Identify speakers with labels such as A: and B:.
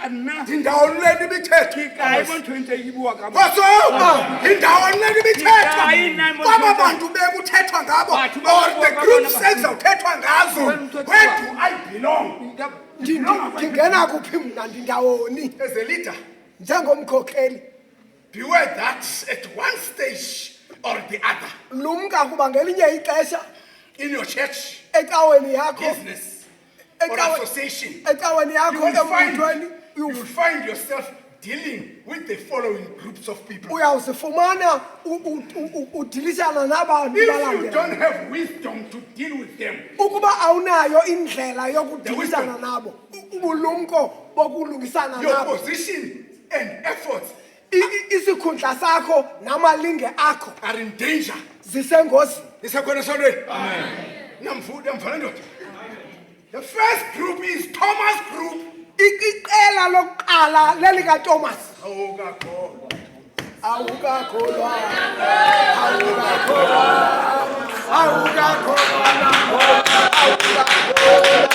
A: Ndindawoni le nto ibithethwa.
B: Hayi bonto ibuwa ka.
A: Boso, ndindawoni le nto ibithethwa. Kwaba bantu bekuthethwa ngabo or the groups ekuzawuthethwa ngazo. Where do I belong?
C: Ndingena kuphi mna ndindawoni
A: As a leader,
C: njengomkhokheli.
A: beware that at one stage or the other,
C: Lumka kuba ngelinye ixesha
A: in your church,
C: ecaweni yakho
A: business, or association,
C: ecaweni yakho emthweni
A: you will find yourself dealing with the following groups of people.
C: uyawuzifumana udilishana nabantu
A: If you
C: balandela.
A: don't have wisdom to deal with them,
C: Ukuba awunayo indlela yokudilishana nabo, ubulumko bokulungisana
A: your
C: nabo,
A: position and efforts
C: isikhundla sakho namalinge akho
A: are in danger.
C: zisengozini.
A: Isakhona esondweni. Namfana ndoda. The first group is Thomas group.
C: Iqela lokuqala lelikaThomas.
A: Awukakholwa.
C: Awukakholwa. Awukakholwa. Awukakholwa.